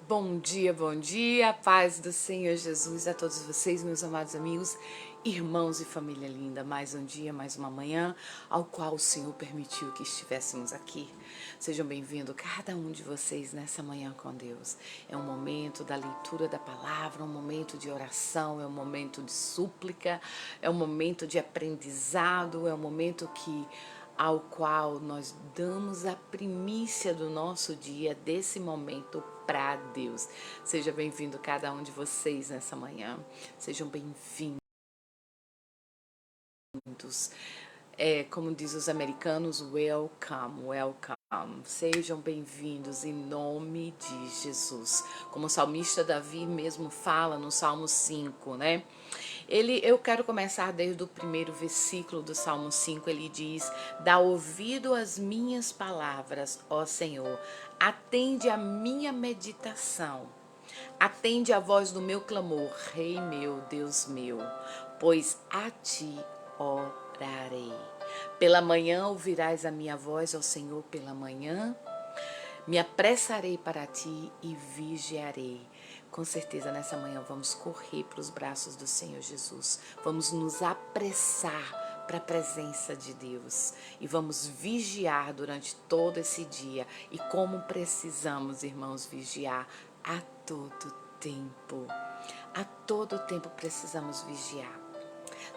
Bom dia, paz do Senhor Jesus a todos vocês, meus amados amigos, irmãos e família linda. Mais um dia, mais uma manhã, ao qual o Senhor permitiu que estivéssemos aqui. Sejam bem-vindos, cada um de vocês, nessa manhã com Deus. É um momento da leitura da palavra, um momento de oração, é um momento de súplica, é um momento de aprendizado, é um momento ao qual nós damos a primícia do nosso dia, desse momento para Deus. Seja bem-vindo cada um de vocês nessa manhã. Sejam bem-vindos. Como diz os americanos, welcome, welcome. Sejam bem-vindos em nome de Jesus. Como o salmista Davi mesmo fala no Salmo 5, né? Eu quero começar desde o primeiro versículo do Salmo 5, ele diz: dá ouvido às minhas palavras, ó Senhor, atende a minha meditação. Atende a voz do meu clamor, Rei meu, Deus meu, pois a ti orarei. Pela manhã ouvirás a minha voz, ó Senhor, pela manhã me apressarei para ti e vigiarei. Com certeza nessa manhã vamos correr para os braços do Senhor Jesus. Vamos nos apressar para a presença de Deus. E vamos vigiar durante todo esse dia. E como precisamos, irmãos, vigiar a todo tempo. A todo tempo precisamos vigiar.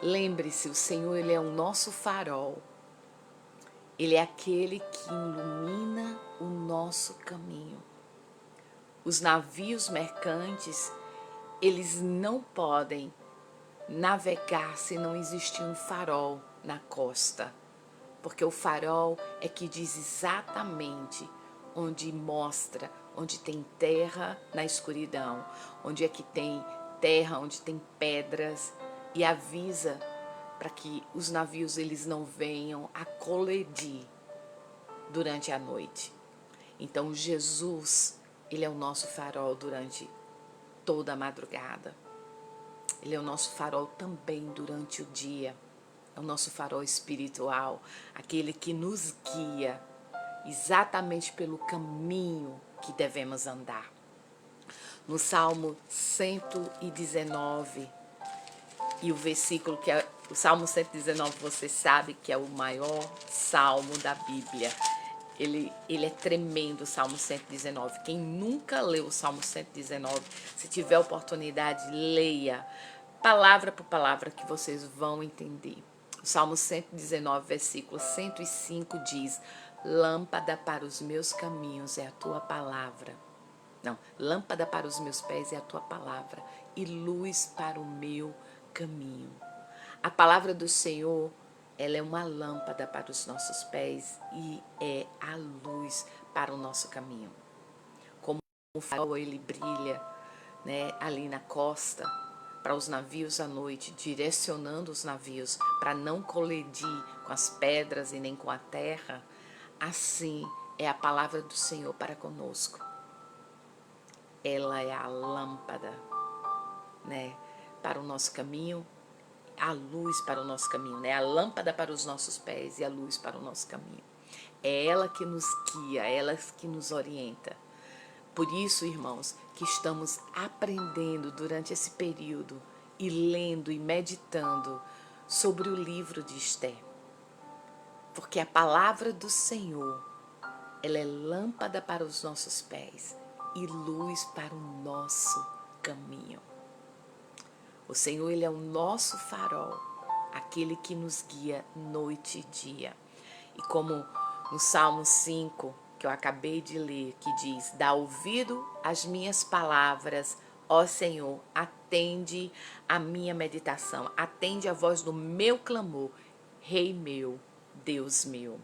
Lembre-se, o Senhor, Ele é o nosso farol. Ele é aquele que ilumina o nosso caminho. Os navios mercantes, eles não podem navegar se não existir um farol na costa. Porque o farol é que diz exatamente onde mostra, onde tem terra na escuridão, onde é que tem terra, onde tem pedras, e avisa para que os navios eles não venham a colidir durante a noite. Então Jesus, ele é o nosso farol durante toda a madrugada. Ele é o nosso farol também durante o dia. É o nosso farol espiritual, aquele que nos guia exatamente pelo caminho que devemos andar. No Salmo 119, e o versículo que é o Salmo 119, você sabe que é o maior salmo da Bíblia. Ele é tremendo, o Salmo 119. Quem nunca leu o Salmo 119, se tiver oportunidade, leia palavra por palavra que vocês vão entender. O Salmo 119, versículo 105 diz: lâmpada para os meus caminhos é a tua palavra. Não, lâmpada para os meus pés é a tua palavra e luz para o meu caminho. A palavra do Senhor, ela é uma lâmpada para os nossos pés e é a luz para o nosso caminho. Como o farol, ele brilha, né, ali na costa, para os navios à noite, direcionando os navios para não colidir com as pedras e nem com a terra, assim é a palavra do Senhor para conosco. Ela é a lâmpada, né, para o nosso caminho, a luz para o nosso caminho, né? A lâmpada para os nossos pés e a luz para o nosso caminho. É ela que nos guia, é ela que nos orienta. Por isso, irmãos, que estamos aprendendo durante esse período e lendo e meditando sobre o livro de Esther. Porque a palavra do Senhor, ela é lâmpada para os nossos pés e luz para o nosso caminho. O Senhor, ele é o nosso farol, aquele que nos guia noite e dia. E como no Salmo 5, que eu acabei de ler, que diz: dá ouvido às minhas palavras, ó Senhor, atende a minha meditação, atende a voz do meu clamor, Rei meu, Deus meu.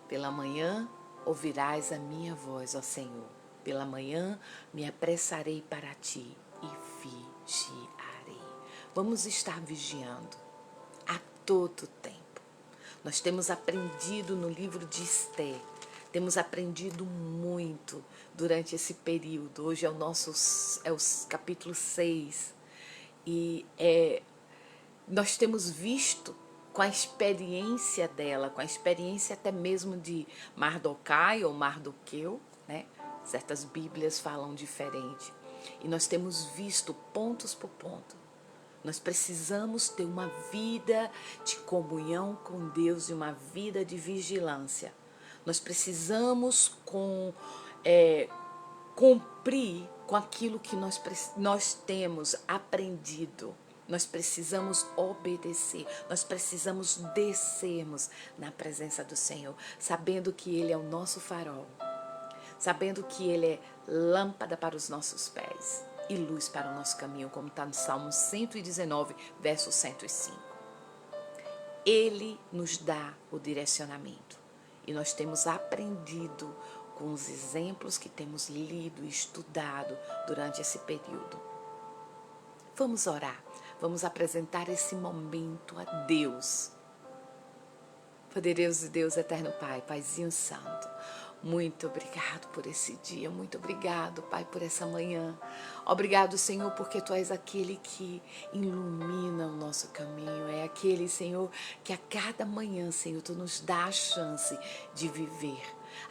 Pela manhã ouvirás a minha voz, ó Senhor. Pela manhã me apressarei para ti e vigiarei. Vamos estar vigiando a todo tempo. Nós temos aprendido no livro de Esther, temos aprendido muito durante esse período. Hoje é o capítulo 6 e nós temos visto com a experiência dela, com a experiência até mesmo de Mardokai ou Mardoqueu, né? certas Bíblias falam diferente. E nós temos visto pontos por ponto. Nós precisamos ter uma vida de comunhão com Deus e uma vida de vigilância. Nós precisamos cumprir com aquilo que nós temos aprendido. Nós precisamos obedecer, nós precisamos descermos na presença do Senhor, sabendo que Ele é o nosso farol, sabendo que Ele é lâmpada para os nossos pés e luz para o nosso caminho, como está no Salmo 119, verso 105. Ele nos dá o direcionamento e nós temos aprendido com os exemplos que temos lido e estudado durante esse período. Vamos orar, vamos apresentar esse momento a Deus. Poderoso Deus, eterno Pai, Paizinho Santo, muito obrigado por esse dia, muito obrigado, Pai, por essa manhã. Obrigado, Senhor, porque Tu és aquele que ilumina o nosso caminho, é aquele, Senhor, que a cada manhã, Senhor, Tu nos dá a chance de viver.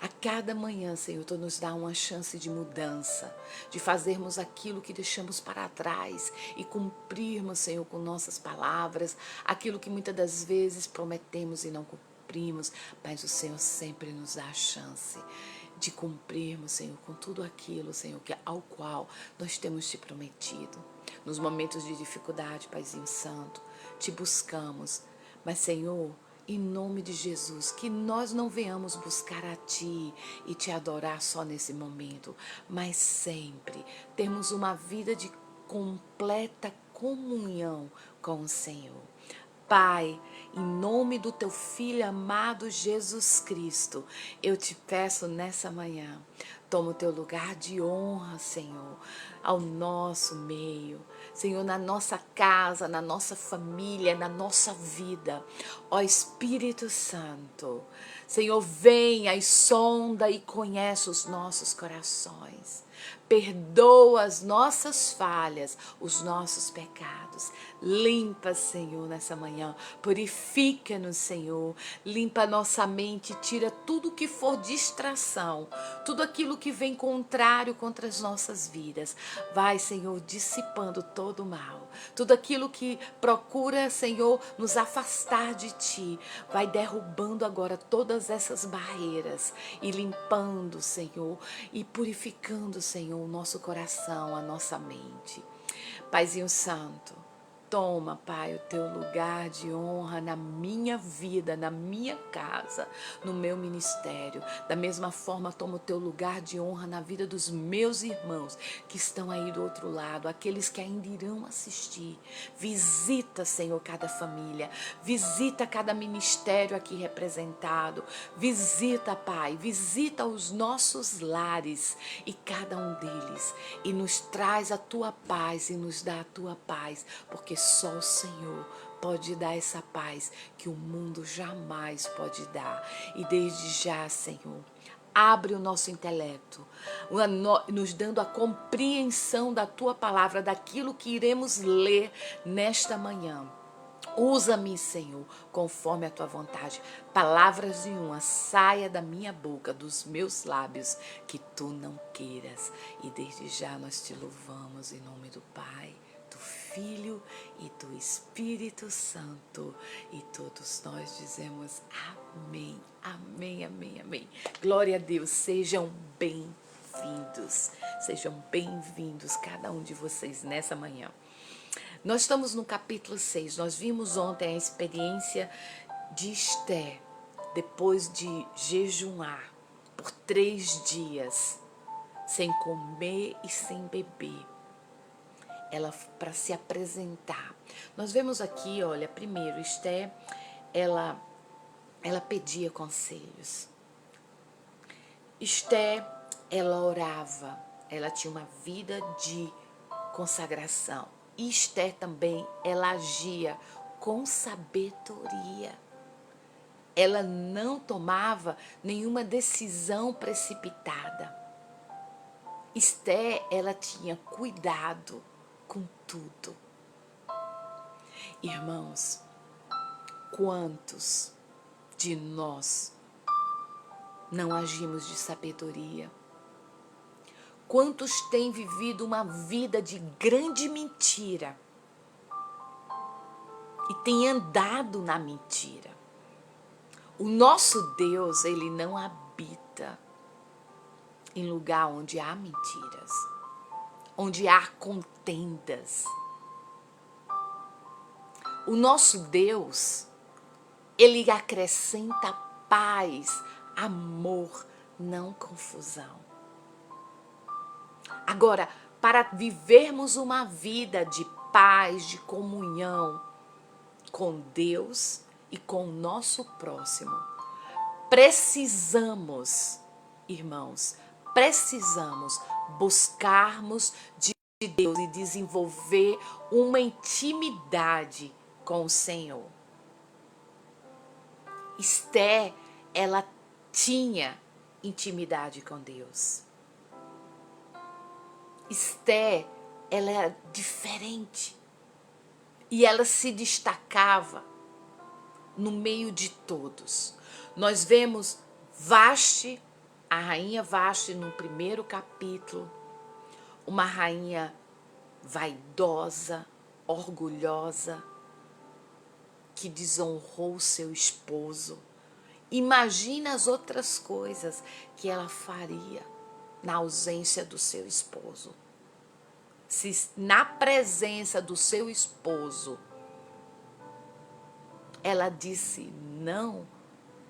A cada manhã, Senhor, Tu nos dá uma chance de mudança, de fazermos aquilo que deixamos para trás e cumprirmos, Senhor, com nossas palavras, aquilo que muitas das vezes prometemos e não cumprimos, mas o Senhor sempre nos dá a chance de cumprirmos, Senhor, com tudo aquilo, Senhor, ao qual nós temos Te prometido. Nos momentos de dificuldade, Paizinho Santo, Te buscamos, mas, Senhor, em nome de Jesus, que nós não venhamos buscar a Ti e Te adorar só nesse momento, mas sempre termos uma vida de completa comunhão com o Senhor. Pai, em nome do Teu Filho amado Jesus Cristo, eu Te peço nessa manhã, toma o Teu lugar de honra, Senhor, ao nosso meio, Senhor, na nossa casa, na nossa família, na nossa vida. Ó Espírito Santo, Senhor, venha e sonda e conhece os nossos corações. Perdoa as nossas falhas, os nossos pecados. Limpa, Senhor, nessa manhã. Purifica-nos, Senhor. Limpa a nossa mente, tira tudo que for distração, tudo aquilo que vem contrário contra as nossas vidas. Vai, Senhor, dissipando todo o mal. Tudo aquilo que procura, Senhor, nos afastar de Ti. Vai derrubando agora todas essas barreiras e limpando, Senhor, e purificando, Senhor, o nosso coração, a nossa mente. Paizinho Santo, toma, Pai, o Teu lugar de honra na minha vida, na minha casa, no meu ministério. Da mesma forma, toma o Teu lugar de honra na vida dos meus irmãos que estão aí do outro lado, aqueles que ainda irão assistir. Visita, Senhor, cada família. Visita cada ministério aqui representado. Visita, Pai, visita os nossos lares e cada um deles. E nos traz a Tua paz e nos dá a Tua paz, porque só o Senhor pode dar essa paz que o mundo jamais pode dar. E desde já, Senhor, abre o nosso intelecto, nos dando a compreensão da Tua palavra, daquilo que iremos ler nesta manhã. Usa-me, Senhor, conforme a Tua vontade. Palavras nenhuma saia da minha boca, dos meus lábios, que Tu não queiras. E desde já nós Te louvamos em nome do Pai, do Filho e do Espírito Santo. E todos nós dizemos amém, amém, amém, amém. Glória a Deus, sejam bem-vindos. Sejam bem-vindos cada um de vocês nessa manhã. Nós estamos no capítulo 6, nós vimos ontem a experiência de Esther, depois de jejuar por 3 dias, sem comer e sem beber, ela para se apresentar. Nós vemos aqui, olha, primeiro, Esther, ela pedia conselhos. Esther, ela orava, ela tinha uma vida de consagração. Esther também, ela agia com sabedoria. Ela não tomava nenhuma decisão precipitada. Esther, ela tinha cuidado com tudo. Irmãos, quantos de nós não agimos de sabedoria? Quantos têm vivido uma vida de grande mentira e têm andado na mentira? O nosso Deus, ele não habita em lugar onde há mentiras, onde há contendas. O nosso Deus, ele acrescenta paz, amor, não confusão. Agora, para vivermos uma vida de paz, de comunhão com Deus e com o nosso próximo, precisamos, irmãos, precisamos buscarmos de Deus e desenvolver uma intimidade com o Senhor. Esther, ela tinha intimidade com Deus. Esther, ela era diferente e ela se destacava no meio de todos. Nós vemos Vaste, a rainha Vaste no primeiro capítulo, uma rainha vaidosa, orgulhosa, que desonrou seu esposo. Imagina as outras coisas que ela faria na ausência do seu esposo. Se na presença do seu esposo ela disse não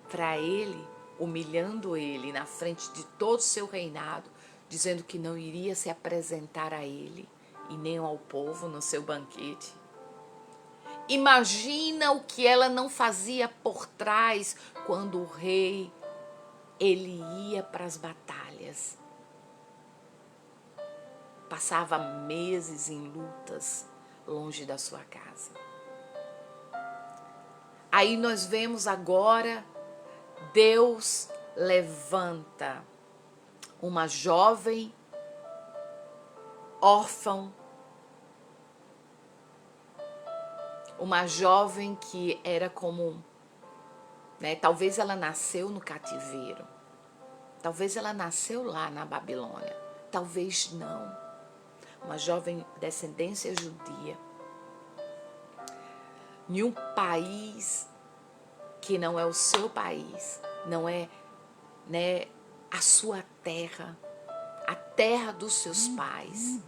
para ele, humilhando ele na frente de todo o seu reinado, dizendo que não iria se apresentar a ele e nem ao povo no seu banquete. Imagina o que ela não fazia por trás quando o rei ele ia para as batalhas. Passava meses em lutas longe da sua casa. Aí nós vemos agora Deus levanta uma jovem órfã, uma jovem que era comum, né? Talvez ela nasceu no cativeiro, talvez ela nasceu lá na Babilônia, talvez não. Uma jovem descendência judia, em um país que não é o seu país, não é, né, a sua terra, a terra dos seus pais.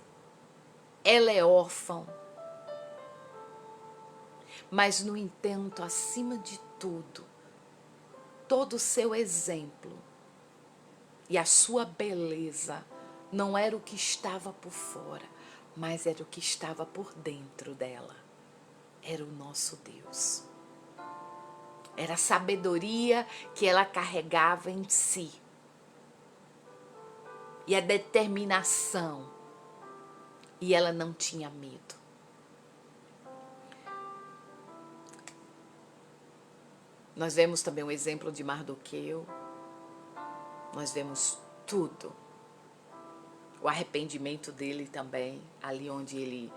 Ela é órfã, mas no entanto, acima de tudo, todo o seu exemplo e a sua beleza não era o que estava por fora, mas era o que estava por dentro dela. Era o nosso Deus. Era a sabedoria que ela carregava em si. E a determinação. E ela não tinha medo. Nós vemos também o exemplo de Mardoqueu. Nós vemos tudo. O arrependimento dele também, ali onde ele,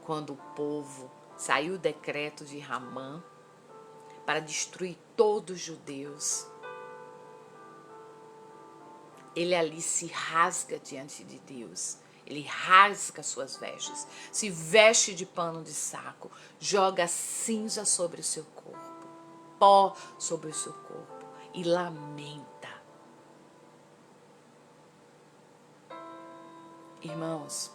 quando o povo saiu o decreto de Ramã para destruir todos os judeus, ele ali se rasga diante de Deus, ele rasga suas vestes, se veste de pano de saco, joga cinza sobre o seu corpo, pó sobre o seu corpo e lamenta. Irmãos,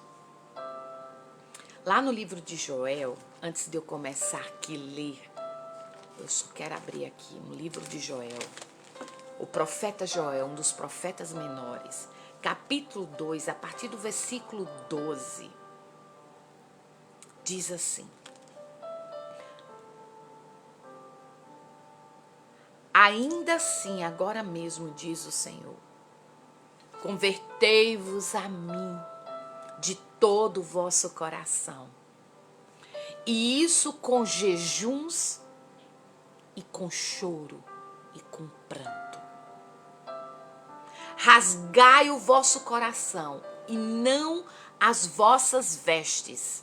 lá no livro de Joel, antes de eu começar aqui a ler, eu só quero abrir aqui no livro de Joel, o profeta Joel, um dos profetas menores, capítulo 2, a partir do versículo 12, diz assim: ainda assim, agora mesmo, diz o Senhor, convertei-vos a mim de todo o vosso coração, e isso com jejuns e com choro e com pranto. Rasgai o vosso coração e não as vossas vestes.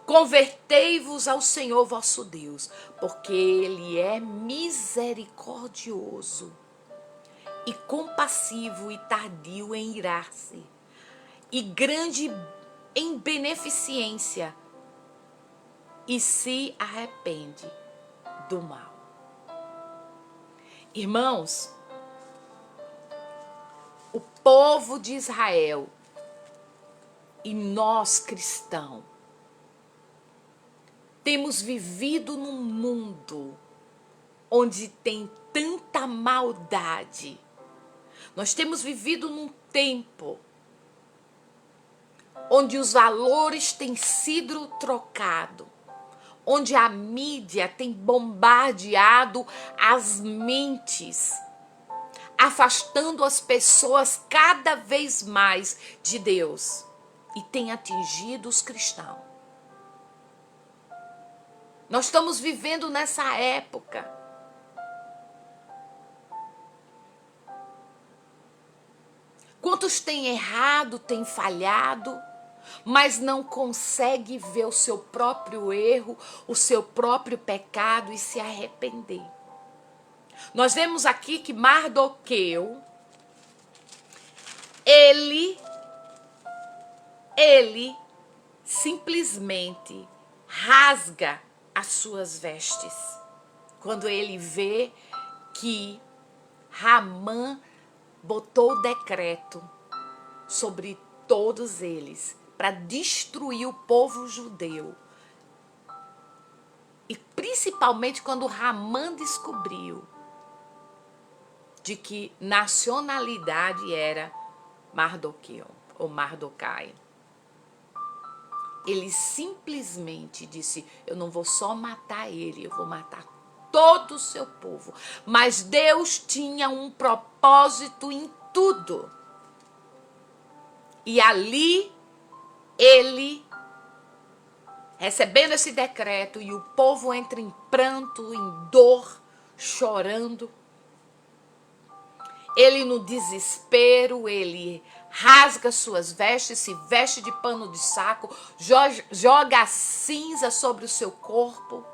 Convertei-vos ao Senhor vosso Deus, porque Ele é misericordioso e compassivo e tardio em irar-se, e grande em beneficência, e se arrepende do mal. Irmãos, o povo de Israel e nós cristãos temos vivido num mundo onde tem tanta maldade. Nós temos vivido num tempo onde os valores têm sido trocados, onde a mídia tem bombardeado as mentes, afastando as pessoas cada vez mais de Deus e tem atingido os cristãos. Nós estamos vivendo nessa época. Quantos têm errado, têm falhado, mas não consegue ver o seu próprio erro, o seu próprio pecado e se arrepender. Nós vemos aqui que Mardoqueu, ele simplesmente rasga as suas vestes quando ele vê que Ramã botou o decreto sobre todos eles para destruir o povo judeu. E principalmente quando Ramã descobriu de que nacionalidade era Mardoqueu ou Mardocai. Ele simplesmente disse: eu não vou só matar ele, eu vou matar todo o seu povo. Mas Deus tinha um propósito em tudo. E ali, ele, recebendo esse decreto, e o povo entra em pranto, em dor, chorando. Ele, no desespero, ele rasga suas vestes, se veste de pano de saco, joga a cinza sobre o seu corpo.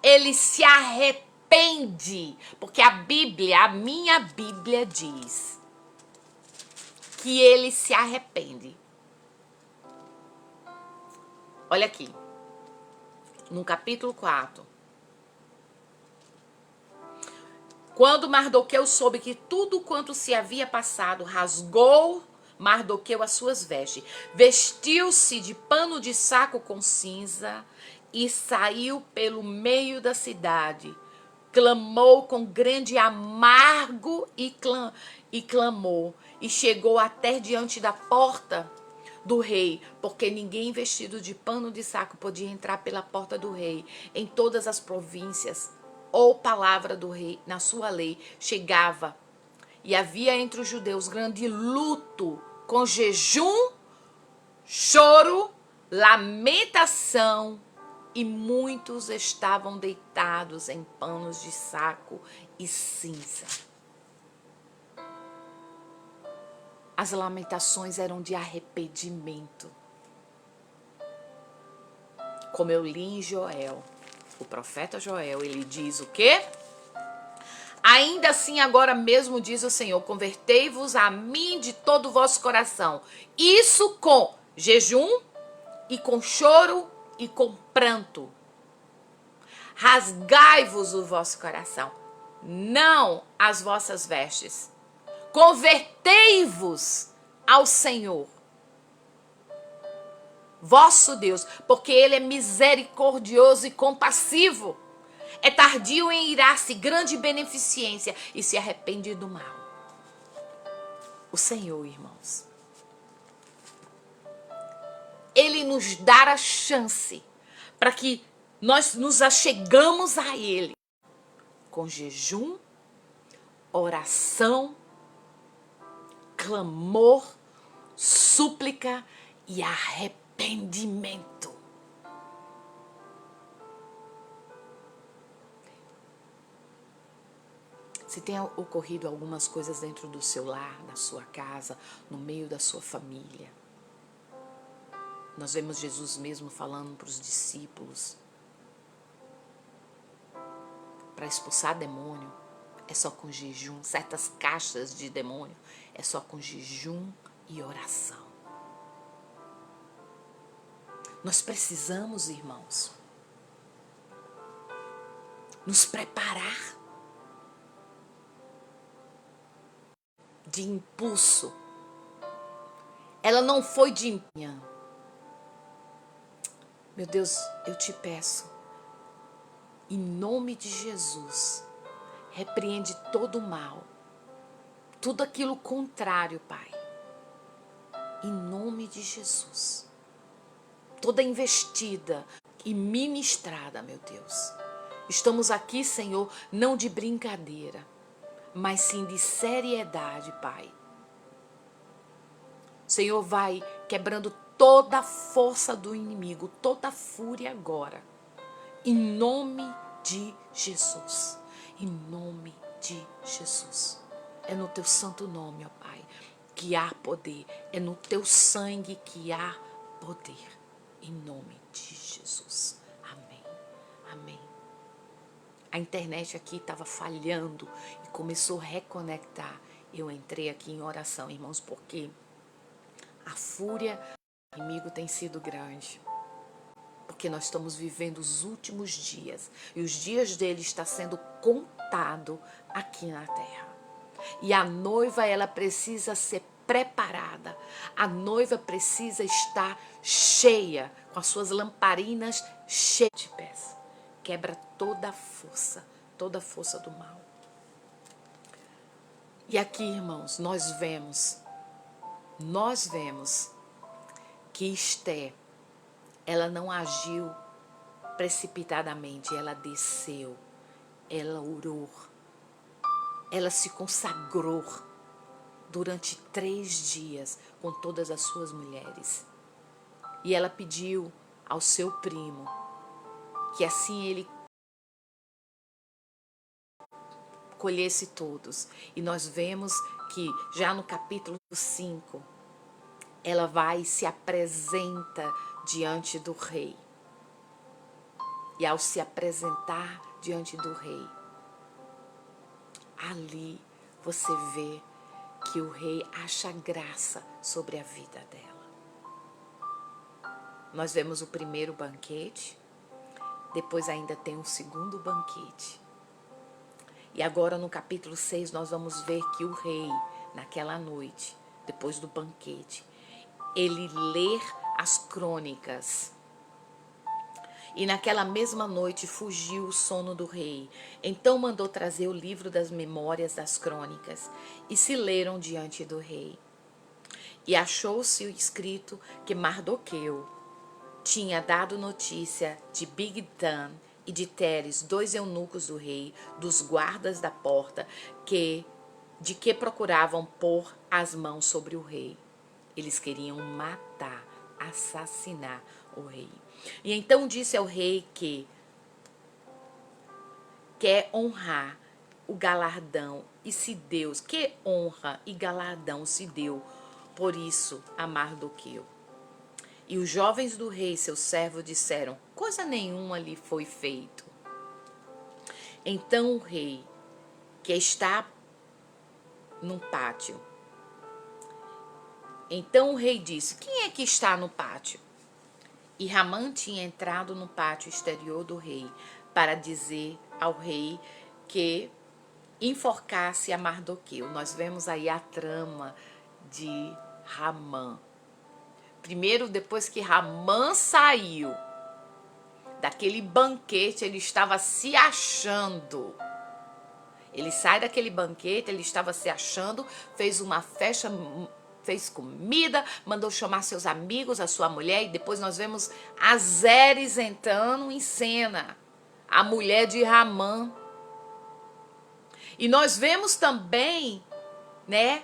Ele se arrepende, porque a Bíblia, a minha Bíblia diz que ele se arrepende. Olha aqui, no capítulo 4. Quando Mardoqueu soube que tudo quanto se havia passado, rasgou Mardoqueu as suas vestes, vestiu-se de pano de saco com cinza e saiu pelo meio da cidade. Clamou com grande amargo e clamou, e chegou até diante da porta do rei, porque ninguém vestido de pano de saco podia entrar pela porta do rei em todas as províncias. Ou palavra do rei na sua lei chegava, e havia entre os judeus grande luto, com jejum, choro, lamentação, e muitos estavam deitados em panos de saco e cinza. As lamentações eram de arrependimento. Como eu li em Joel, o profeta Joel, ele diz o quê? Ainda assim, agora mesmo diz o Senhor, convertei-vos a mim de todo o vosso coração. Isso com jejum e com choro e com pranto. Rasgai-vos o vosso coração, não as vossas vestes. Convertei-vos ao Senhor, vosso Deus, porque Ele é misericordioso e compassivo. É tardio em irar-se, grande beneficência, e se arrepende do mal. O Senhor, irmãos, Ele nos dá a chance para que nós nos achegamos a Ele com jejum, oração, clamor, súplica e arrependimento. Se tem ocorrido algumas coisas dentro do seu lar, na sua casa, no meio da sua família, nós vemos Jesus mesmo falando para os discípulos para expulsar demônio. é só com jejum. Certas caixas de demônio é só com jejum e oração. Nós precisamos, irmãos, nos preparar de impulso. Ela não foi de empenho. Meu Deus, eu te peço, em nome de Jesus, repreende todo o mal, tudo aquilo contrário, Pai. Em nome de Jesus. Toda investida e ministrada, meu Deus. Estamos aqui, Senhor, não de brincadeira, mas sim de seriedade, Pai. Senhor, vai quebrando toda a força do inimigo, toda a fúria agora. Em nome de Jesus. Em nome de Jesus. É no teu santo nome, ó Pai, que há poder. É no teu sangue que há poder. Em nome de Jesus. Amém. Amém. A internet aqui estava falhando e começou a reconectar. Eu entrei aqui em oração, irmãos, porque a fúria do inimigo tem sido grande. Porque nós estamos vivendo os últimos dias. E os dias dele está sendo contado aqui na terra. E a noiva, ela precisa ser preparada. A noiva precisa estar cheia, com as suas lamparinas cheias de pés. Quebra toda a força do mal. E aqui, irmãos, nós vemos que Esther, ela não agiu precipitadamente, ela desceu, ela orou, ela se consagrou durante 3 dias com todas as suas mulheres. E ela pediu ao seu primo que assim ele colhesse todos. E nós vemos que já no capítulo 5, ela vai e se apresenta diante do rei. E ao se apresentar diante do rei, ali você vê que o rei acha graça sobre a vida dela. Nós vemos o primeiro banquete, depois ainda tem um segundo banquete. E agora no capítulo 6 nós vamos ver que o rei, naquela noite, depois do banquete, ele lê as crônicas. E naquela mesma noite fugiu o sono do rei. Então mandou trazer o livro das memórias das crônicas e se leram diante do rei. E achou-se escrito que Mardoqueu tinha dado notícia de Bigtan e de Teres, 2 eunucos do rei, dos guardas da porta, de que procuravam pôr as mãos sobre o rei. Eles queriam matar, assassinar o rei. E então disse ao rei que quer honrar o galardão, e se Deus, que honra e galardão se deu por isso a Mardoqueu. E os jovens do rei, seu servo, disseram: coisa nenhuma lhe foi feito. Então o rei, que está num pátio, então o rei disse: quem é que está no pátio? E Ramã tinha entrado no pátio exterior do rei para dizer ao rei que enforcasse a Mardoqueu. Nós vemos aí a trama de Ramã. Primeiro, depois que Ramã saiu daquele banquete, ele estava se achando. Ele sai daquele banquete, ele estava se achando, fez uma festa, fez comida, mandou chamar seus amigos, a sua mulher, e depois nós vemos Azeres entrando em cena, a mulher de Ramã. E nós vemos também, né,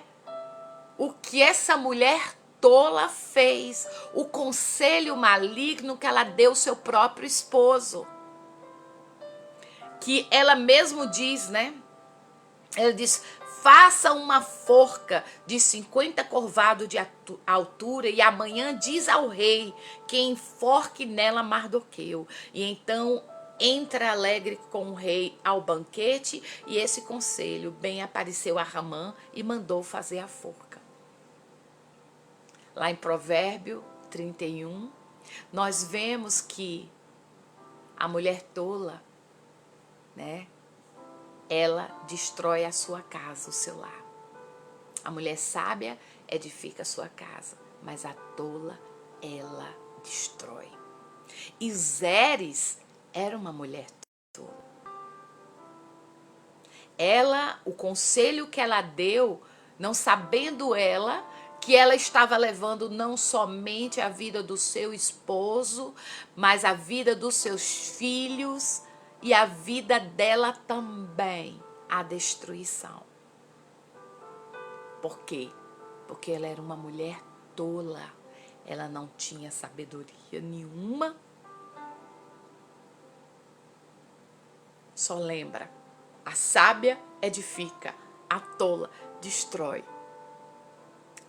o que essa mulher tola fez, o conselho maligno que ela deu ao seu próprio esposo. Que ela mesmo diz, né? Ela diz: faça uma forca de 50 corvados de altura e amanhã diz ao rei que enforque nela Mardoqueu. E então entra alegre com o rei ao banquete, e esse conselho bem apareceu a Ramã e mandou fazer a forca. Lá em Provérbio 31, nós vemos que a mulher tola, né, ela destrói a sua casa, o seu lar. A mulher sábia edifica a sua casa, mas a tola, ela destrói. E Zeres era uma mulher tola. Ela, o conselho que ela deu, não sabendo ela que ela estava levando não somente a vida do seu esposo, mas a vida dos seus filhos e a vida dela também, à destruição. Por quê? Porque ela era uma mulher tola. Ela não tinha sabedoria nenhuma. Só lembra, a sábia edifica, a tola destrói.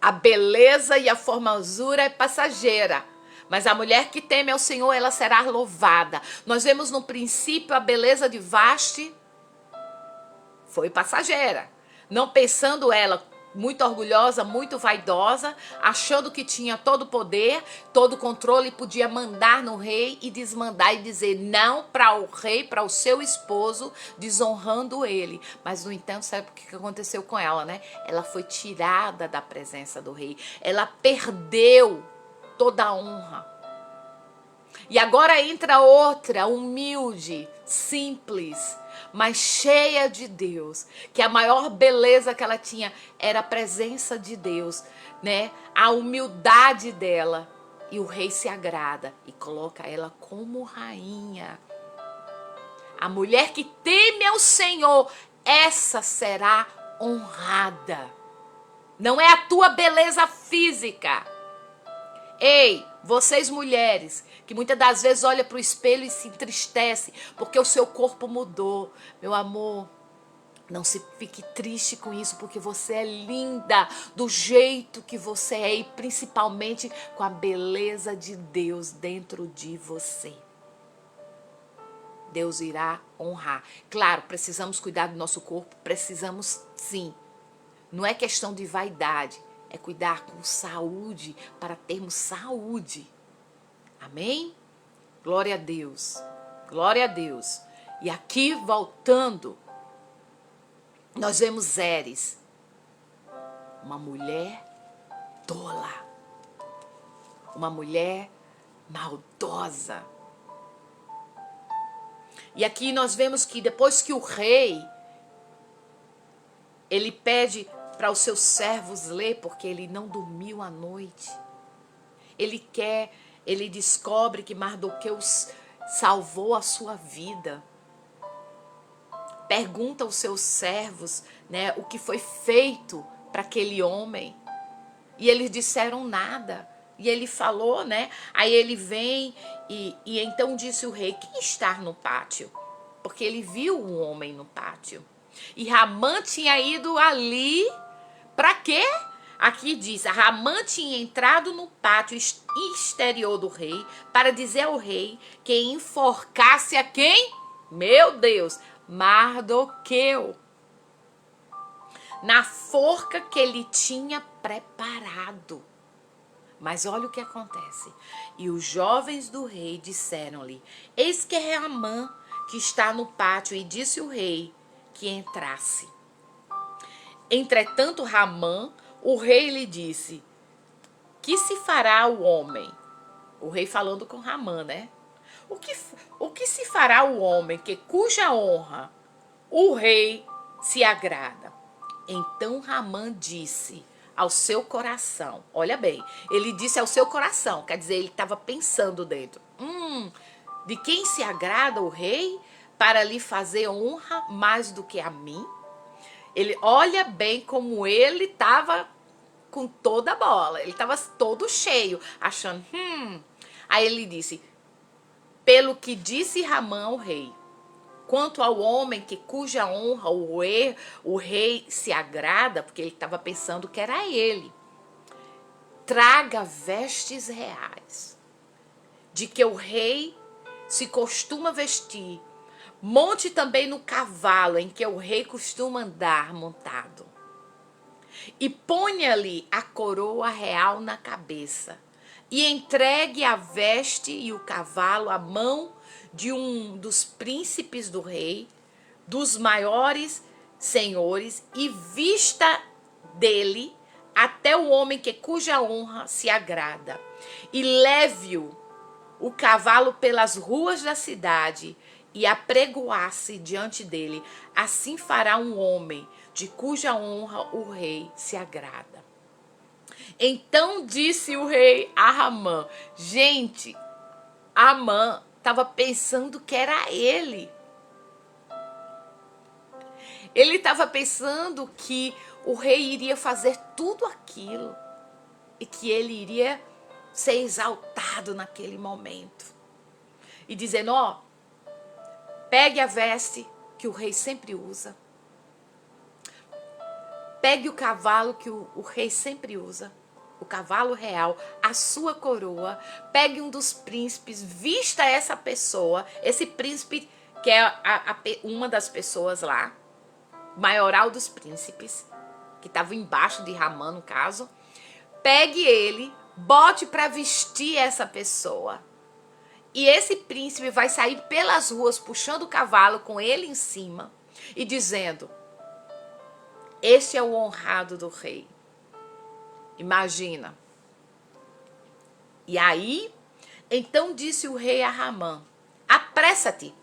A beleza e a formosura é passageira, mas a mulher que teme ao Senhor, ela será louvada. Nós vemos no princípio a beleza de Vaste foi passageira, não pensando ela muito orgulhosa, muito vaidosa, achando que tinha todo o poder, todo o controle, podia mandar no rei e desmandar e dizer não para o rei, para o seu esposo, desonrando ele. Mas, no entanto, sabe o que aconteceu com ela, né? Ela foi tirada da presença do rei. Ela perdeu toda a honra. E agora entra outra, humilde, simples, mas cheia de Deus, que a maior beleza que ela tinha era a presença de Deus, né? A humildade dela. E o rei se agrada e coloca ela como rainha. A mulher que teme ao Senhor, essa será honrada. Não é a tua beleza física. Ei, vocês mulheres, que muitas das vezes olha para o espelho e se entristece porque o seu corpo mudou. Meu amor, não se fique triste com isso, porque você é linda do jeito que você é e principalmente com a beleza de Deus dentro de você. Deus irá honrar. Claro, precisamos cuidar do nosso corpo, precisamos sim. Não é questão de vaidade. É cuidar com saúde, para termos saúde. Amém? Glória a Deus. Glória a Deus. E aqui, voltando, nós vemos Zeres. Uma mulher tola. Uma mulher maldosa. E aqui nós vemos que depois que o rei, ele pede para os seus servos ler, porque ele não dormiu à noite. Ele descobre que Mardoqueu salvou a sua vida. Pergunta aos seus servos, né, o que foi feito para aquele homem. E eles disseram nada. E ele falou, né? Aí ele vem e então disse o rei, quem está no pátio? Porque ele viu um homem no pátio. E Ramã tinha ido ali. Para quê? Aqui diz, Ramã tinha entrado no pátio exterior do rei para dizer ao rei que enforcasse a quem? Meu Deus, Mardoqueu. Na forca que ele tinha preparado. Mas olha o que acontece. E os jovens do rei disseram-lhe, eis que é Ramã que está no pátio, e disse o rei que entrasse. Entretanto, Ramã, o rei lhe disse, que se fará o homem? O rei falando com Ramã, né? O que se fará o homem que cuja honra o rei se agrada? Então Ramã disse ao seu coração, olha bem, ele disse ao seu coração, quer dizer, ele estava pensando dentro, de quem se agrada o rei para lhe fazer honra mais do que a mim? Ele olha bem como ele estava com toda a bola. Ele estava todo cheio, achando, Aí ele disse, pelo que disse Ramã ao rei, quanto ao homem que cuja honra o rei se agrada, porque ele estava pensando que era ele, traga vestes reais, de que o rei se costuma vestir, monte também no cavalo em que o rei costuma andar montado. E ponha-lhe a coroa real na cabeça, e entregue a veste e o cavalo à mão de um dos príncipes do rei, dos maiores senhores, e vista dele até o homem cuja honra se agrada, e leve-o cavalo pelas ruas da cidade, e apregoar-se diante dele. Assim fará um homem de cuja honra o rei se agrada. Então disse o rei a Ramã. Gente, Amã estava pensando que era ele. Ele estava pensando que o rei iria fazer tudo aquilo e que ele iria ser exaltado naquele momento. E dizendo, ó, pegue a veste que o rei sempre usa. Pegue o cavalo que o rei sempre usa. O cavalo real, a sua coroa. Pegue um dos príncipes, vista essa pessoa. Esse príncipe que é uma das pessoas lá. Maioral dos príncipes. Que estava embaixo de Ramã, no caso. Pegue ele, bote para vestir essa pessoa. E esse príncipe vai sair pelas ruas puxando o cavalo com ele em cima e dizendo, este é o honrado do rei. Imagina. E aí, então disse o rei a Ramã, apressa-te,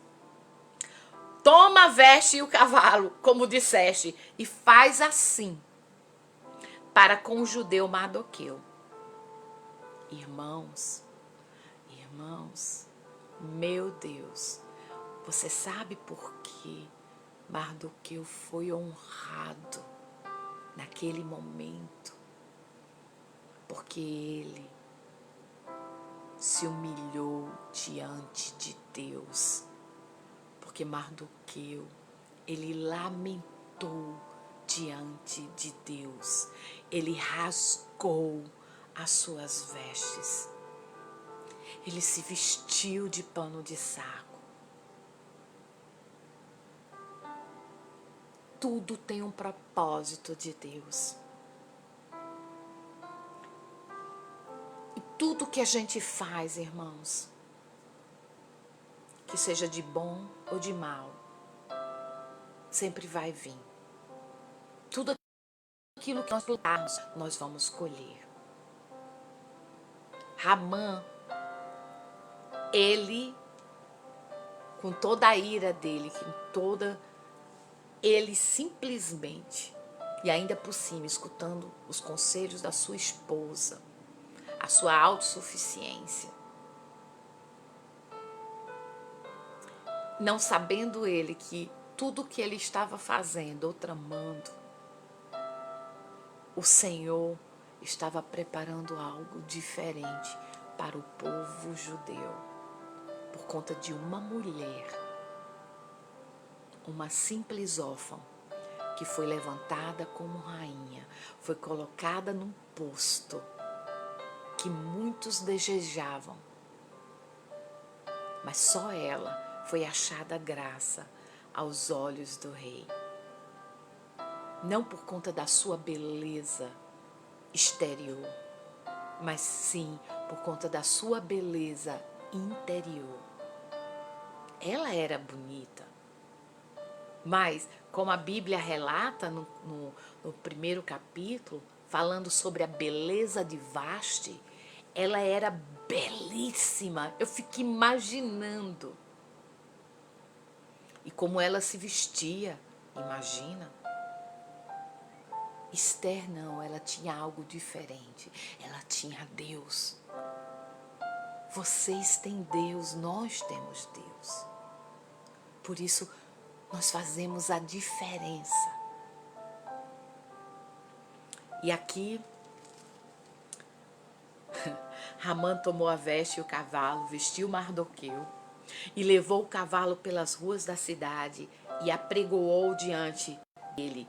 toma a veste e o cavalo, como disseste, e faz assim para com o judeu Mardoqueu. Irmãos, meu Deus, você sabe por que Mardoqueu foi honrado naquele momento? Porque ele se humilhou diante de Deus. Porque Mardoqueu, ele lamentou diante de Deus. Ele rasgou as suas vestes. Ele se vestiu de pano de saco. Tudo tem um propósito de Deus. E tudo que a gente faz, irmãos, que seja de bom ou de mal, sempre vai vir. Tudo aquilo que nós plantarmos, nós vamos colher. Ramã, ele, com toda a ira dele, ele simplesmente, e ainda por cima, escutando os conselhos da sua esposa, a sua autossuficiência, não sabendo ele que tudo que ele estava fazendo ou tramando, o Senhor estava preparando algo diferente para o povo judeu. Por conta de uma mulher, uma simples órfã, que foi levantada como rainha, foi colocada num posto que muitos desejavam, mas só ela foi achada graça aos olhos do rei. Não por conta da sua beleza exterior, mas sim por conta da sua beleza interior. Ela era bonita, mas como a Bíblia relata no primeiro capítulo, falando sobre a beleza de Vasti, ela era belíssima. Eu fico imaginando. E como ela se vestia, imagina. Esther não, ela tinha algo diferente. Ela tinha Deus. Vocês têm Deus, nós temos Deus. Por isso, nós fazemos a diferença. E aqui, Ramã tomou a veste e o cavalo, vestiu Mardoqueu e levou o cavalo pelas ruas da cidade e apregoou diante dele.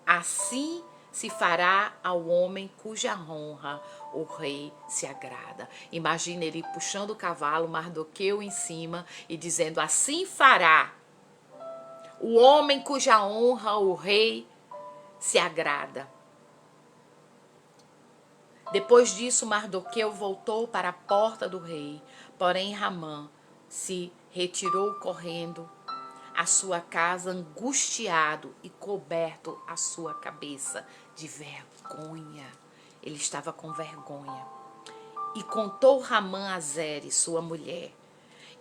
Assim se fará ao homem cuja honra o rei se agrada. Imagina ele puxando o cavalo, Mardoqueu em cima e dizendo: assim fará o homem cuja honra o rei se agrada. Depois disso, Mardoqueu voltou para a porta do rei, porém Ramã se retirou correndo à sua casa, angustiado e coberto a sua cabeça de vergonha. Ele estava com vergonha. E contou Ramã a Zeres, sua mulher,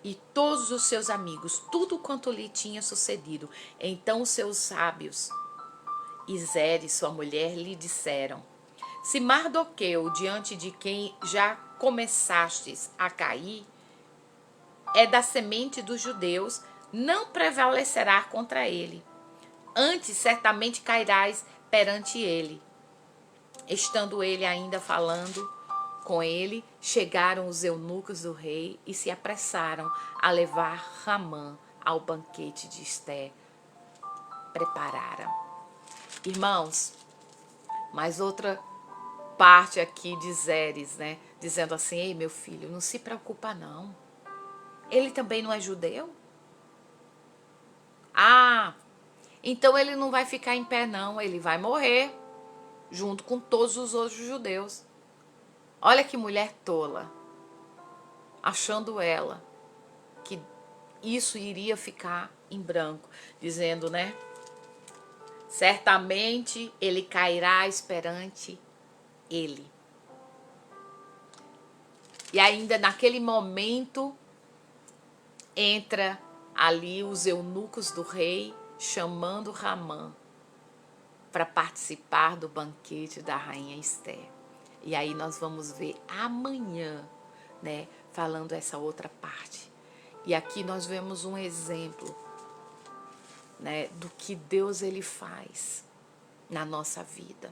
e todos os seus amigos, tudo quanto lhe tinha sucedido. Então seus sábios e Zeres, sua mulher, lhe disseram: se Mardoqueu, diante de quem já começastes a cair, é da semente dos judeus, não prevalecerá contra ele. Antes, certamente cairás perante ele. Estando ele ainda falando com ele, chegaram os eunucos do rei e se apressaram a levar Ramã ao banquete de Esté. Prepararam. Irmãos, mais outra parte aqui de Zeres, né? Dizendo assim: ei, meu filho, não se preocupa não. Ele também não é judeu? Ah, então ele não vai ficar em pé não, ele vai morrer junto com todos os outros judeus. Olha que mulher tola, achando ela que isso iria ficar em branco, dizendo, né? Certamente ele cairá perante ele. E ainda naquele momento entra ali os eunucos do rei chamando Ramã para participar do banquete da rainha Esté. E aí nós vamos ver amanhã, né, falando essa outra parte. E aqui nós vemos um exemplo, né, do que Deus ele faz na nossa vida.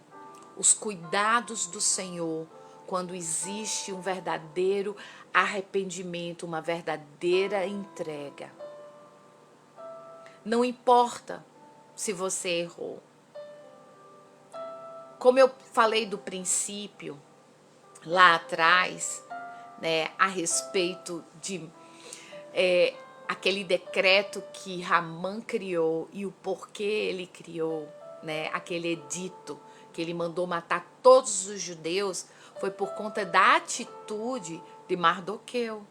Os cuidados do Senhor quando existe um verdadeiro arrependimento, uma verdadeira entrega. Não importa se você errou. Como eu falei do princípio, lá atrás, né, a respeito de aquele decreto que Ramã criou e o porquê ele criou, né, aquele edito que ele mandou matar todos os judeus, foi por conta da atitude de Mardoqueu,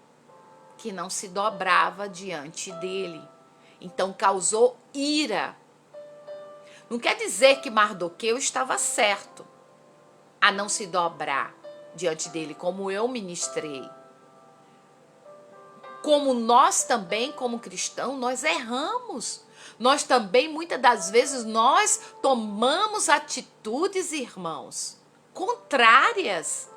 que não se dobrava diante dele. Então causou ira. Não quer dizer que Mardoqueu estava certo a não se dobrar diante dele, como eu ministrei. Como nós também, como cristãos, nós erramos. Nós também, muitas das vezes, nós tomamos atitudes, irmãos, contrárias.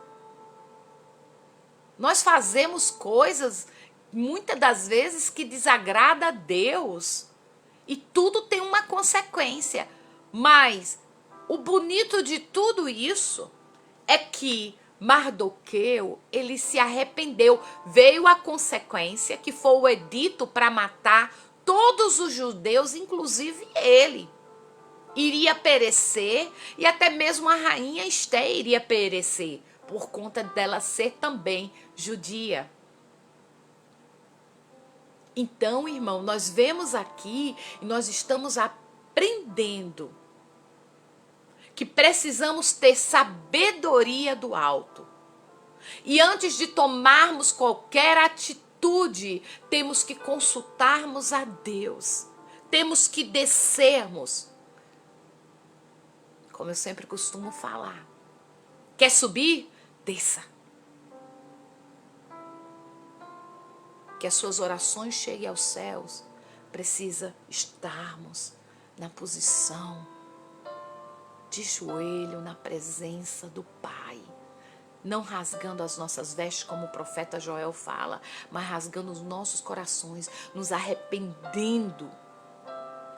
Nós fazemos coisas, muitas das vezes, que desagrada a Deus. E tudo tem uma consequência. Mas o bonito de tudo isso é que Mardoqueu, ele se arrependeu. Veio a consequência, que foi o edito para matar todos os judeus, inclusive ele. Iria perecer, e até mesmo a rainha Esté iria perecer, por conta dela ser também judia. Então, irmão, nós vemos aqui e nós estamos aprendendo que precisamos ter sabedoria do alto. E antes de tomarmos qualquer atitude, temos que consultarmos a Deus. Temos que descermos. Como eu sempre costumo falar. Quer subir? Desça. Que as suas orações cheguem aos céus. Precisa estarmos na posição de joelho na presença do Pai. Não rasgando as nossas vestes, como o profeta Joel fala, mas rasgando os nossos corações, nos arrependendo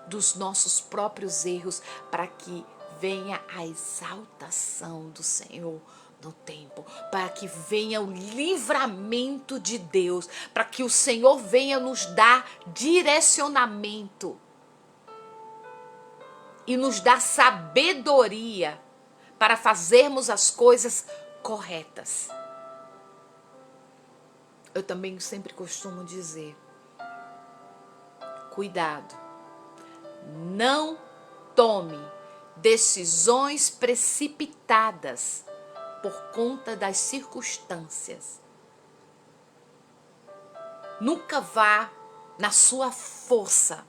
dos nossos próprios erros, para que venha a exaltação do Senhor no tempo, para que venha o livramento de Deus, para que o Senhor venha nos dar direcionamento e nos dar sabedoria para fazermos as coisas corretas. Eu também sempre costumo dizer, cuidado, não tome decisões precipitadas por conta das circunstâncias. Nunca vá na sua força.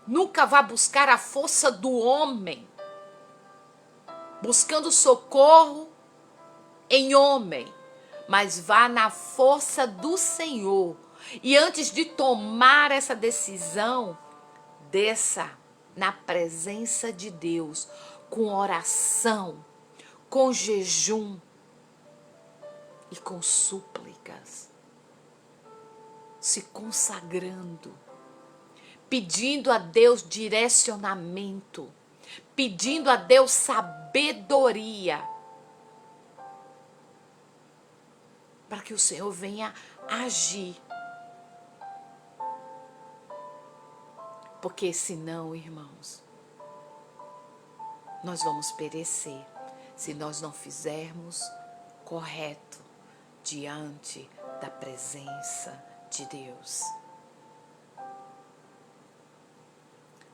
Nunca vá buscar a força do homem, buscando socorro em homem, mas vá na força do Senhor. E antes de tomar essa decisão, desça na presença de Deus, com oração, com jejum e com súplicas, se consagrando, pedindo a Deus direcionamento, pedindo a Deus sabedoria, para que o Senhor venha agir. Porque senão, irmãos, nós vamos perecer se nós não fizermos correto diante da presença de Deus.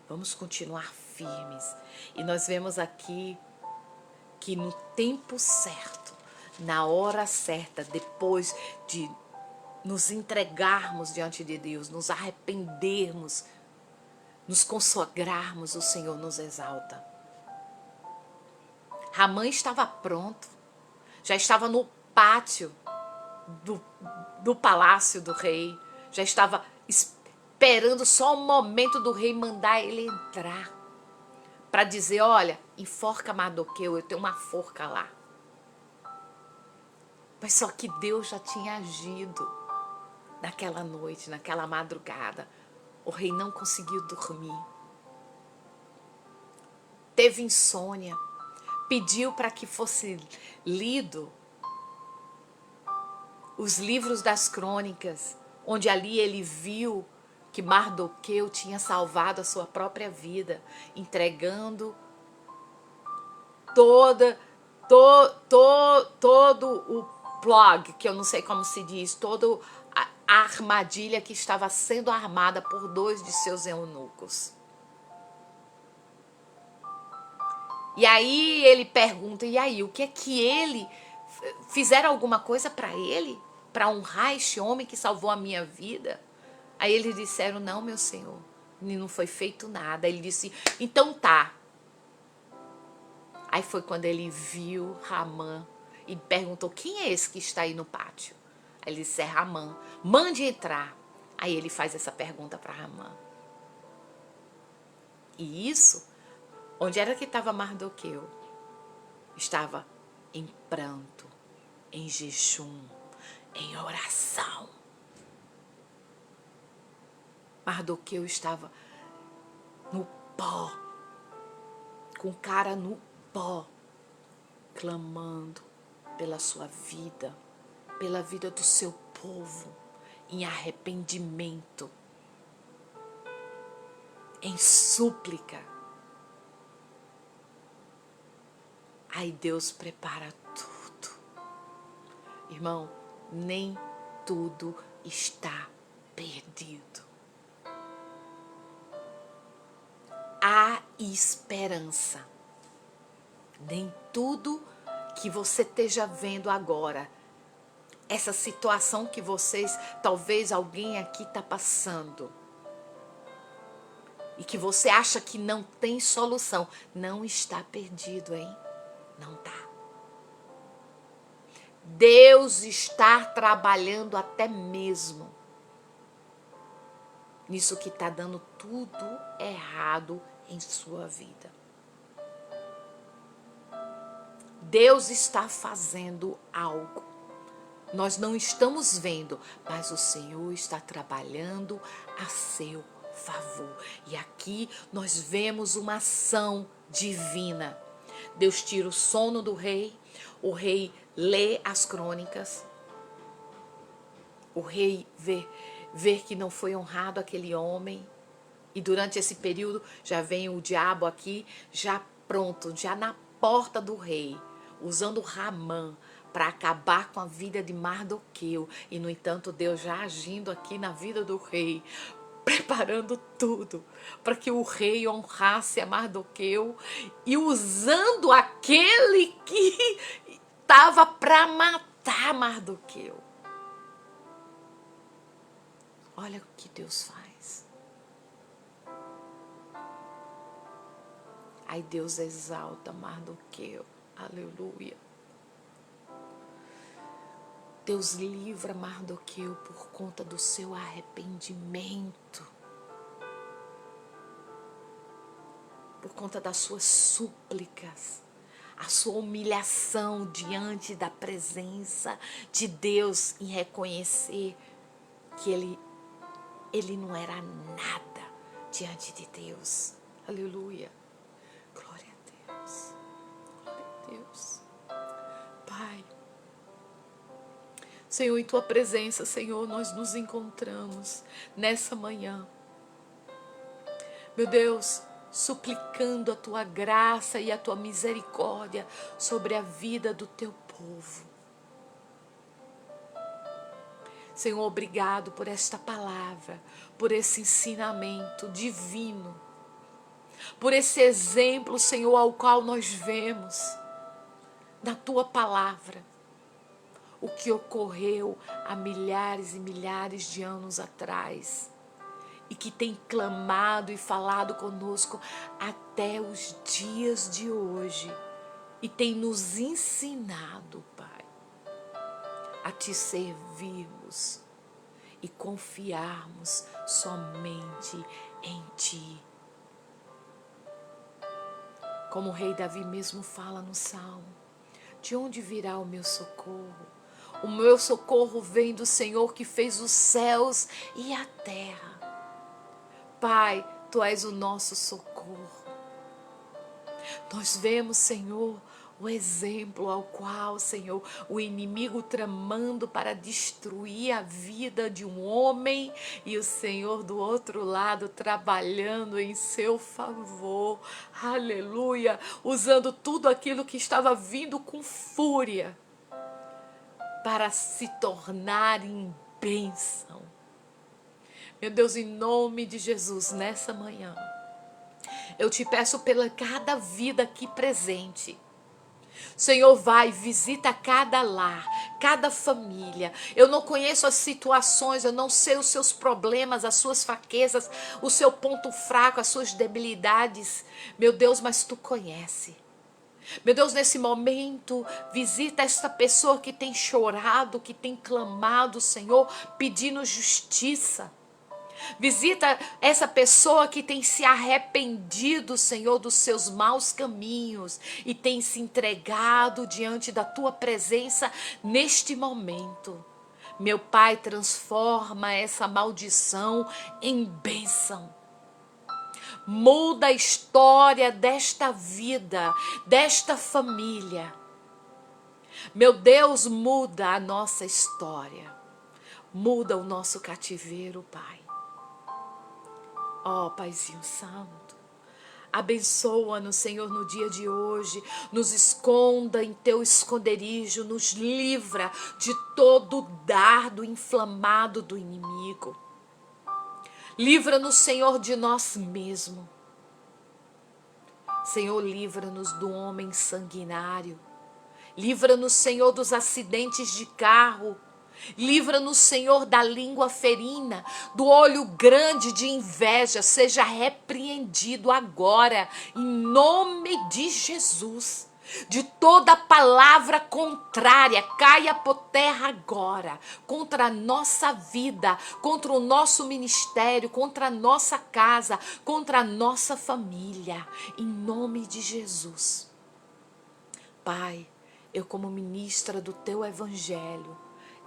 Vamos continuar firmes. E nós vemos aqui que no tempo certo, na hora certa, depois de nos entregarmos diante de Deus, nos arrependermos, nos consagrarmos, o Senhor nos exalta. Ramã estava pronto, já estava no pátio do palácio do rei, já estava esperando só o momento do rei mandar ele entrar, para dizer, olha, enforca Mardoqueu, eu tenho uma forca lá. Mas só que Deus já tinha agido naquela noite, naquela madrugada. O rei não conseguiu dormir. Teve insônia. Pediu para que fosse lido os livros das crônicas, onde ali ele viu que Mardoqueu tinha salvado a sua própria vida, entregando todo o plug, que eu não sei como se diz, toda a armadilha que estava sendo armada por 2 de seus eunucos. E aí ele pergunta, e aí, o que é que ele... Fizeram alguma coisa para ele? Para honrar este homem que salvou a minha vida? Aí eles disseram, não, meu senhor, não foi feito nada. Ele disse, então tá. Aí foi quando ele viu Ramã e perguntou, quem é esse que está aí no pátio? Aí ele disse, é Ramã, mande entrar. Aí ele faz essa pergunta para Ramã. E isso, onde era que estava Mardoqueu? Estava em pranto, em jejum, em oração. Mardoqueu estava no pó, com cara no pó, clamando pela sua vida, pela vida do seu povo, em arrependimento, em súplica. Aí Deus prepara tudo. Irmão, nem tudo está perdido. Há esperança. Nem tudo que você esteja vendo agora, essa situação que vocês, talvez alguém aqui está passando, e que você acha que não tem solução, não está perdido, hein? Não tá. Deus está trabalhando até mesmo nisso que está dando tudo errado em sua vida. Deus está fazendo algo. Nós não estamos vendo, mas o Senhor está trabalhando a seu favor. E aqui nós vemos uma ação divina. Deus tira o sono do rei, o rei lê as crônicas, o rei vê que não foi honrado aquele homem, E durante esse período já vem o diabo aqui, já pronto, já na porta do rei, usando Ramã para acabar com a vida de Mardoqueu. E no entanto, Deus já agindo aqui na vida do rei, preparando tudo para que o rei honrasse a Mardoqueu e usando aquele que estava para matar Mardoqueu. Olha o que Deus faz. Aí Deus exalta Mardoqueu. Aleluia. Deus livra Mardoqueu por conta do seu arrependimento. Por conta das suas súplicas. A sua humilhação diante da presença de Deus em reconhecer que ele não era nada diante de Deus. Aleluia. Glória a Deus. Glória a Deus. Pai, Senhor, em Tua presença, Senhor, nós nos encontramos nessa manhã. Meu Deus, suplicando a Tua graça e a Tua misericórdia sobre a vida do Teu povo. Senhor, obrigado por esta palavra, por esse ensinamento divino, por esse exemplo, Senhor, ao qual nós vemos na Tua palavra o que ocorreu há milhares e milhares de anos atrás e que tem clamado e falado conosco até os dias de hoje e tem nos ensinado, Pai, a Te servirmos e confiarmos somente em Ti. Como o rei Davi mesmo fala no Salmo, de onde virá o meu socorro? O meu socorro vem do Senhor que fez os céus e a terra. Pai, Tu és o nosso socorro. Nós vemos, Senhor, o exemplo ao qual, Senhor, o inimigo tramando para destruir a vida de um homem e o Senhor do outro lado trabalhando em seu favor. Aleluia! Usando tudo aquilo que estava vindo com fúria para se tornar em bênção. Meu Deus, em nome de Jesus, nessa manhã, eu Te peço pela cada vida aqui presente. Senhor, vai, visita cada lar, cada família. Eu não conheço as situações, eu não sei os seus problemas, as suas fraquezas, o seu ponto fraco, as suas debilidades. Meu Deus, mas Tu conhece. Meu Deus, nesse momento, visita esta pessoa que tem chorado, que tem clamado, Senhor, pedindo justiça. Visita essa pessoa que tem se arrependido, Senhor, dos seus maus caminhos e tem se entregado diante da Tua presença neste momento. Meu Pai, transforma essa maldição em bênção. Muda a história desta vida, desta família. Meu Deus, muda a nossa história. Muda o nosso cativeiro, Pai. Ó, Paizinho Santo, abençoa-nos, Senhor, no dia de hoje. Nos esconda em Teu esconderijo. Nos livra de todo dardo inflamado do inimigo. Livra-nos, Senhor, de nós mesmos. Senhor, livra-nos do homem sanguinário. Livra-nos, Senhor, dos acidentes de carro. Livra-nos, Senhor, da língua ferina, do olho grande de inveja. Seja repreendido agora, em nome de Jesus. De toda palavra contrária, caia por terra agora, contra a nossa vida, contra o nosso ministério, contra a nossa casa, contra a nossa família, em nome de Jesus. Pai, eu como ministra do Teu Evangelho,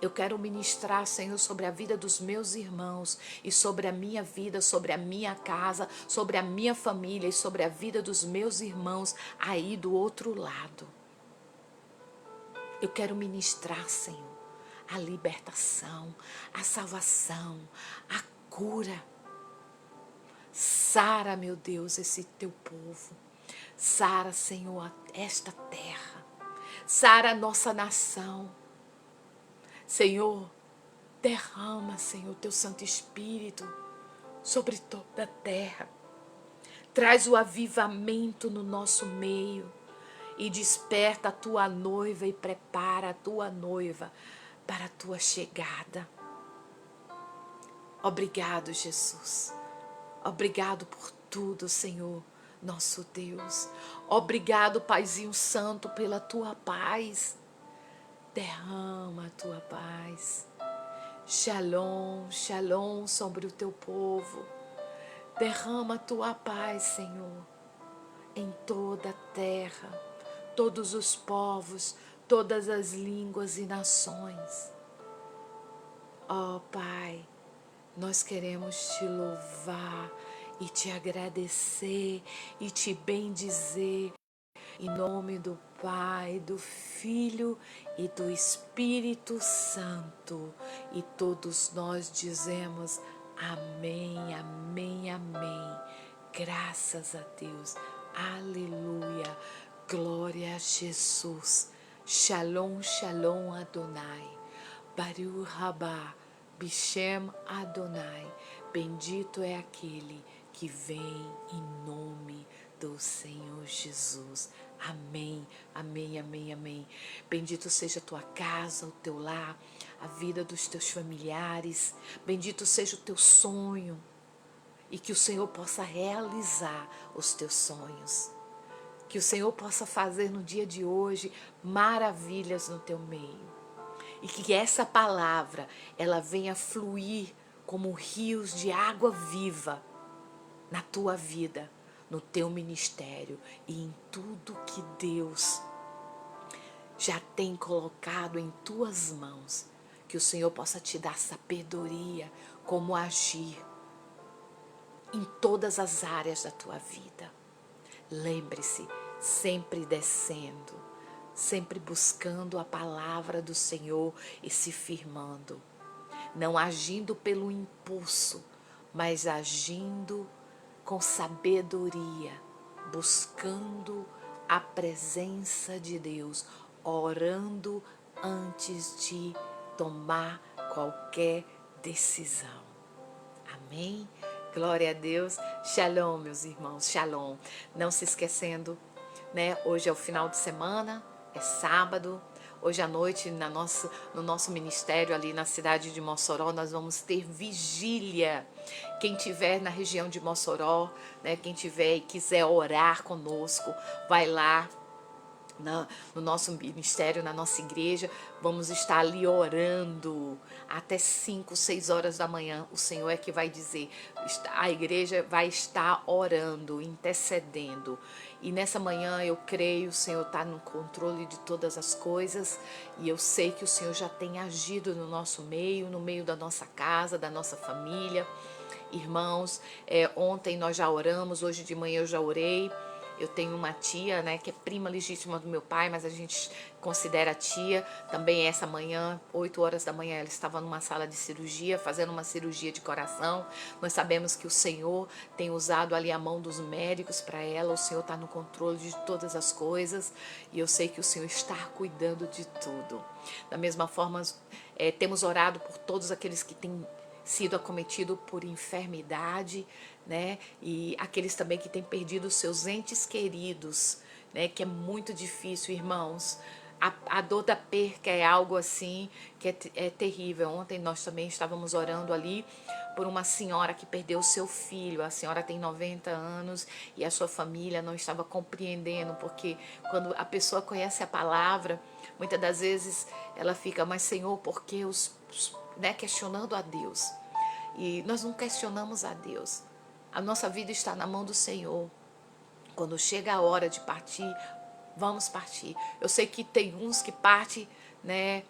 eu quero ministrar, Senhor, sobre a vida dos meus irmãos e sobre a minha vida, sobre a minha casa, sobre a minha família e sobre a vida dos meus irmãos aí do outro lado. Eu quero ministrar, Senhor, a libertação, a salvação, a cura. Sara, meu Deus, esse teu povo. Sara, Senhor, esta terra. Sara, nossa nação. Senhor, derrama, Senhor, teu Santo Espírito sobre toda a terra. Traz o avivamento no nosso meio e desperta a tua noiva e prepara a tua noiva para a tua chegada. Obrigado, Jesus. Obrigado por tudo, Senhor, nosso Deus. Obrigado, Paizinho Santo, pela tua paz. Derrama a tua paz. Shalom, shalom sobre o teu povo. Derrama a tua paz, Senhor, em toda a terra, todos os povos, todas as línguas e nações. Ó Pai, nós queremos te louvar e te agradecer e te bendizer em nome do Pai, do Filho e do Espírito Santo. E todos nós dizemos amém, amém, amém. Graças a Deus. Aleluia. Glória a Jesus. Shalom, shalom Adonai. Baruch Rabá, Bishem Adonai. Bendito é aquele que vem em nome do Senhor Jesus. Amém, amém, amém, amém. Bendito seja a tua casa, o teu lar, a vida dos teus familiares. Bendito seja o teu sonho e que o Senhor possa realizar os teus sonhos. Que o Senhor possa fazer no dia de hoje maravilhas no teu meio. E que essa palavra, ela venha fluir como rios de água viva na tua vida, no teu ministério e em tudo que Deus já tem colocado em tuas mãos. Que o Senhor possa te dar sabedoria como agir em todas as áreas da tua vida. Lembre-se, sempre descendo, sempre buscando a palavra do Senhor e se firmando. Não agindo pelo impulso, mas agindo com sabedoria, buscando a presença de Deus, orando antes de tomar qualquer decisão. Amém? Glória a Deus. Shalom, meus irmãos, shalom. Não se esquecendo, né? Hoje é o final de semana, é sábado. Hoje à noite, no nosso ministério ali na cidade de Mossoró, nós vamos ter vigília. Quem tiver na região de Mossoró, né, quem tiver e quiser orar conosco, vai lá no nosso ministério, na nossa igreja. Vamos estar ali orando até 5, 6 horas da manhã. O Senhor é que vai dizer, a igreja vai estar orando, intercedendo. E nessa manhã eu creio, o Senhor está no controle de todas as coisas. E eu sei que o Senhor já tem agido no nosso meio, no meio da nossa casa, da nossa família. Irmãos, ontem nós já oramos, hoje de manhã eu já orei. Eu tenho uma tia, né, que é prima legítima do meu pai, mas a gente considera tia. Também essa manhã, 8 horas da manhã, ela estava numa sala de cirurgia, fazendo uma cirurgia de coração. Nós sabemos que o Senhor tem usado ali a mão dos médicos para ela. O Senhor está no controle de todas as coisas. E eu sei que o Senhor está cuidando de tudo. Da mesma forma, temos orado por todos aqueles que têm sido acometido por enfermidade, né? E aqueles também que têm perdido seus entes queridos, né? Que é muito difícil, irmãos. A dor da perca é algo assim que é terrível. Ontem nós também estávamos orando ali por uma senhora que perdeu seu filho. A senhora tem 90 anos e a sua família não estava compreendendo, porque quando a pessoa conhece a palavra, muitas das vezes ela fica, mas Senhor, por que né, questionando a Deus? E nós não questionamos a Deus. A nossa vida está na mão do Senhor. Quando chega a hora de partir, vamos partir. Eu sei que tem uns que partem, né,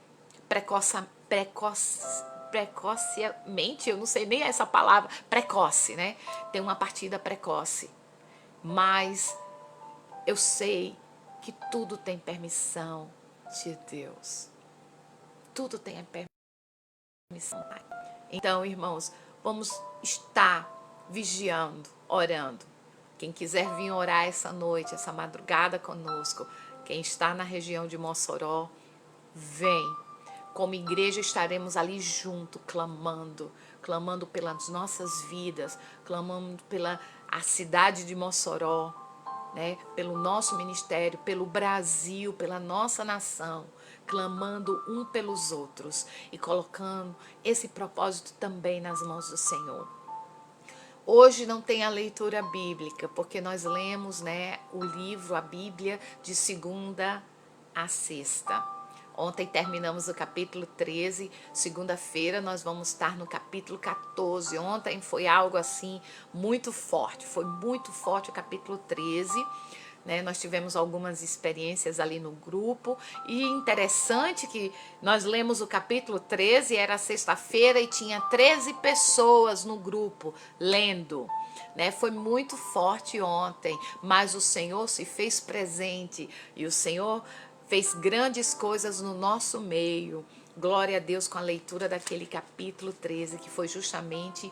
precocemente, eu não sei nem essa palavra, precoce, né? Tem uma partida precoce. Mas eu sei que tudo tem permissão de Deus. Tudo tem a permissão. Então, irmãos, vamos estar vigiando, orando. Quem quiser vir orar essa noite, essa madrugada conosco, quem está na região de Mossoró, vem. Como igreja estaremos ali junto, clamando pelas nossas vidas, clamando pela a cidade de Mossoró, né? Pelo nosso ministério, pelo Brasil, pela nossa nação, clamando um pelos outros e colocando esse propósito também nas mãos do Senhor. Hoje não tem a leitura bíblica, porque nós lemos, né, o livro, a Bíblia, de segunda a sexta. Ontem terminamos o capítulo 13, segunda-feira nós vamos estar no capítulo 14. Ontem foi algo assim muito forte, foi muito forte o capítulo 13. Né, nós tivemos algumas experiências ali no grupo e interessante que nós lemos o capítulo 13, era sexta-feira e tinha 13 pessoas no grupo lendo. Né, foi muito forte ontem, mas o Senhor se fez presente e o Senhor fez grandes coisas no nosso meio. Glória a Deus com a leitura daquele capítulo 13, que foi justamente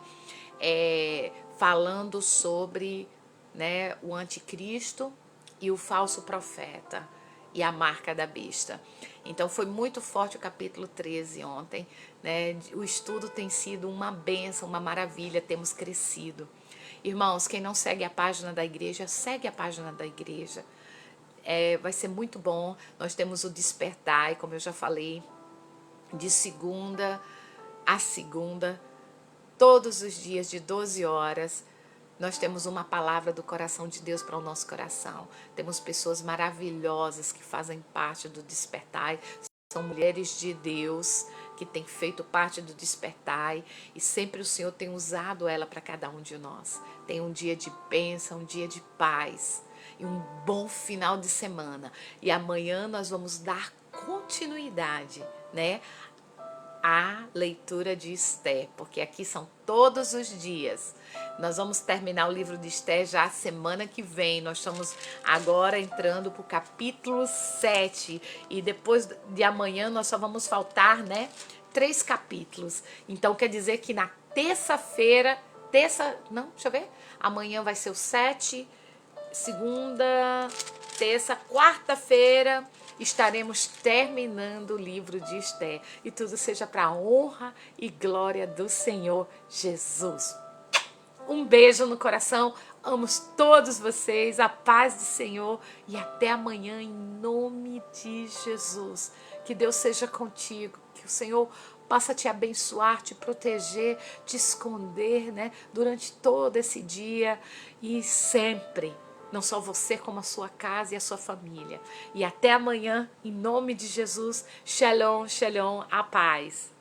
falando sobre, né, o anticristo e o falso profeta e a marca da besta. Então foi muito forte o capítulo 13 ontem, né? O estudo tem sido uma bênção, uma maravilha, temos crescido. Irmãos, quem não segue a página da igreja, segue a página da igreja. Vai ser muito bom. Nós temos o Despertai, como eu já falei, de segunda a segunda, todos os dias de 12 horas. Nós temos uma palavra do coração de Deus para o nosso coração. Temos pessoas maravilhosas que fazem parte do Despertai. São mulheres de Deus que têm feito parte do Despertai. E sempre o Senhor tem usado ela para cada um de nós. Tem um dia de bênção, um dia de paz. E um bom final de semana. E amanhã nós vamos dar continuidade, né, a leitura de Esther, porque aqui são todos os dias. Nós vamos terminar o livro de Esther já a semana que vem. Nós estamos agora entrando para o capítulo 7 e depois de amanhã nós só vamos faltar, né, 3 capítulos. Então quer dizer que na terça-feira, deixa eu ver, amanhã vai ser o 7, segunda, terça, quarta-feira estaremos terminando o livro de Esther. E tudo seja para a honra e glória do Senhor Jesus. Um beijo no coração, amo todos vocês, a paz do Senhor e até amanhã em nome de Jesus. Que Deus seja contigo, que o Senhor possa te abençoar, te proteger, te esconder, né, durante todo esse dia e sempre. Não só você, como a sua casa e a sua família. E até amanhã, em nome de Jesus. Shalom, shalom, a paz.